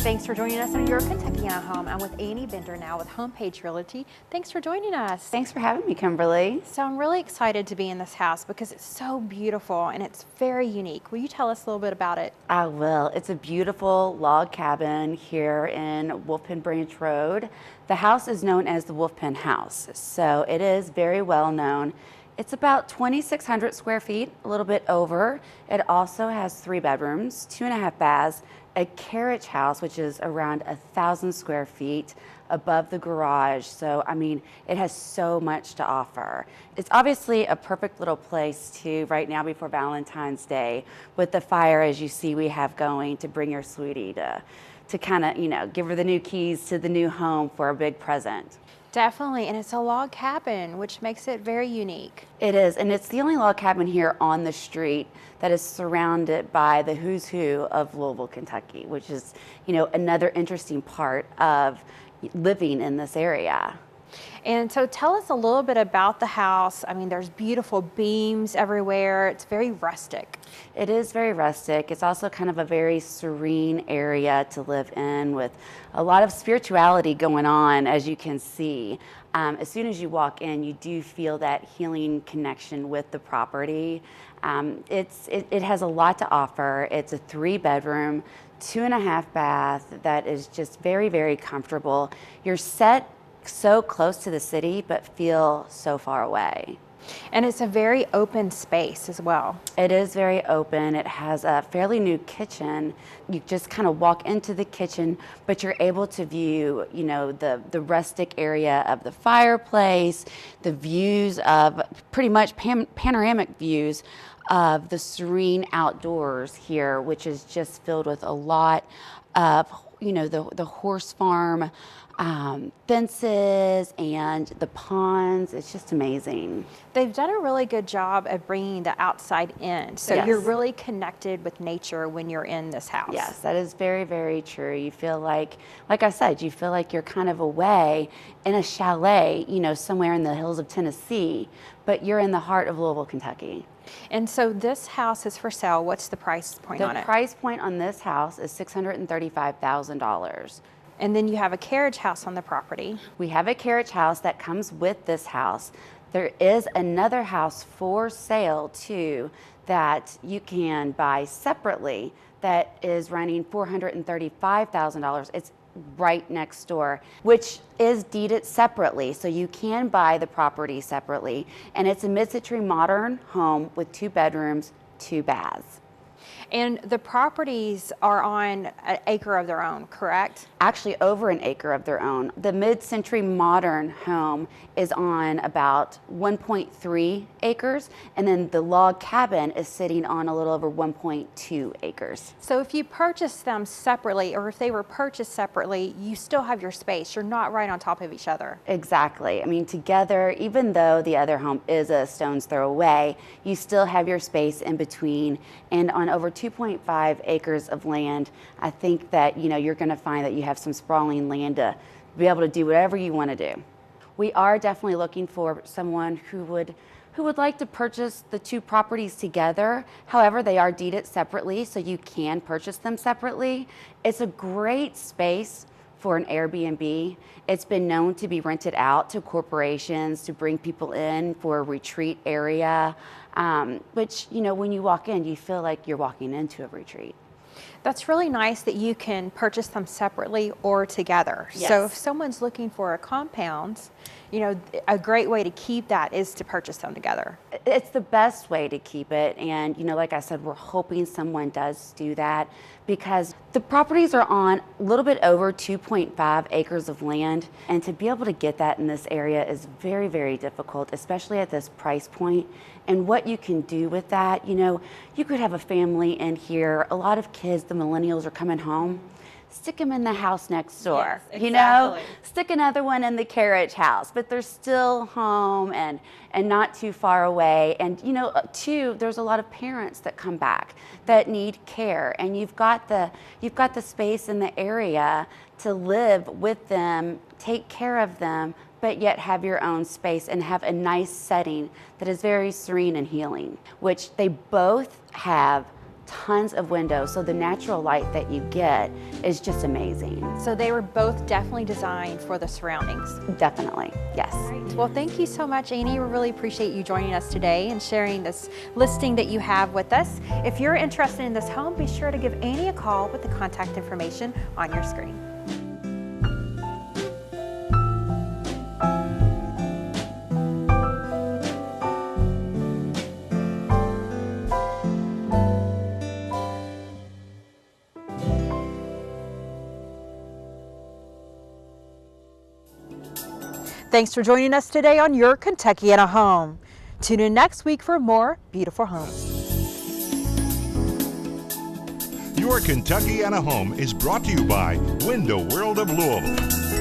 Thanks for joining us on Your Kentucky Home. I'm with Annie Bender now with Homepage Realty. Thanks for joining us. Thanks for having me, Kimberly. So I'm really excited to be in this house because it's so beautiful and it's very unique. Will you tell us a little bit about it? I will. It's a beautiful log cabin here in Wolf Pen Branch Road. The house is known as the Wolf Pen House, so it is very well known. It's about 2,600 square feet, a little bit over. It also has 3 bedrooms, 2.5 baths, a carriage house, which is around 1,000 square feet above the garage. So, I mean, it has so much to offer. It's obviously a perfect little place to, right now before Valentine's Day, with the fire, as you see we have going, to bring your sweetie to kind of, you know, give her the new keys to the new home for a big present. Definitely, and it's a log cabin, which makes it very unique. It is, and it's the only log cabin here on the street that is surrounded by the who's who of Louisville, Kentucky, which is, you know, another interesting part of living in this area. And so tell us a little bit about the house. I mean, there's beautiful beams everywhere. It's very rustic. It is very rustic. It's also kind of a very serene area to live in with a lot of spirituality going on, as you can see. As soon as you walk in, you do feel that healing connection with the property. It has a lot to offer. It's a 3-bedroom, 2.5 bath that is just very, very comfortable. You're set so close to the city, but feel so far away. And it's a very open space as well. It is very open. It has a fairly new kitchen. You just kind of walk into the kitchen, but you're able to view, you know, the rustic area of the fireplace, the views of pretty much panoramic views of the serene outdoors here, which is just filled with a lot of, you know, the horse farm fences and the ponds. It's just amazing. They've done a really good job of bringing the outside in. So Yes. You're really connected with nature when you're in this house. Yes, that is very, very true. You feel like I said, you feel like you're kind of away in a chalet, you know, somewhere in the hills of Tennessee, but you're in the heart of Louisville, Kentucky. And so this house is for sale. What's the price point on it? The price point on this house is $635,000. And then you have a carriage house on the property. We have a carriage house that comes with this house. There is another house for sale too that you can buy separately that is running $435,000. It's right next door, which is deeded separately. So you can buy the property separately. And it's a mid-century modern home with 2 bedrooms, 2 baths. And the properties are on an acre of their own, correct? Actually, over an acre of their own. The mid-century modern home is on about 1.3 acres, and then the log cabin is sitting on a little over 1.2 acres. So if you purchase them separately, or if they were purchased separately, you still have your space. You're not right on top of each other. Exactly. I mean, together, even though the other home is a stone's throw away, you still have your space in between. And on over 2.5 acres of land, I think that, you know, you're going to find that you have some sprawling land to be able to do whatever you want to do. We are definitely looking for someone who would like to purchase the 2 properties together. However, they are deeded separately, so you can purchase them separately. It's a great space for an Airbnb. It's been known to be rented out to corporations to bring people in for a retreat area, which, you know, when you walk in, you feel like you're walking into a retreat. That's really nice that you can purchase them separately or together. Yes. So if someone's looking for a compound, you know, a great way to keep that is to purchase them together. It's the best way to keep it. And, you know, like I said, we're hoping someone does do that because the properties are on a little bit over 2.5 acres of land. And to be able to get that in this area is very, very difficult, especially at this price point. And what you can do with that, you know, you could have a family in here. A lot of kids, the millennials, are coming home. Stick them in the house next door. Yes, you know, exactly. stick another one in the carriage house, but they're still home and not too far away. And, you know, too, there's a lot of parents that come back that need care, and you've got the space in the area to live with them, take care of them, but yet have your own space and have a nice setting that is very serene and healing, which they both have tons of windows, so the natural light that you get is just amazing. So they were both definitely designed for the surroundings. Definitely, yes. Great. Well, thank you so much, Annie. We really appreciate you joining us today and sharing this listing that you have with us. If you're interested in this home, be sure to give Annie a call with the contact information on your screen. Thanks for joining us today on Your Kentuckiana Home. Tune in next week for more beautiful homes. Your Kentuckiana Home is brought to you by Window World of Louisville.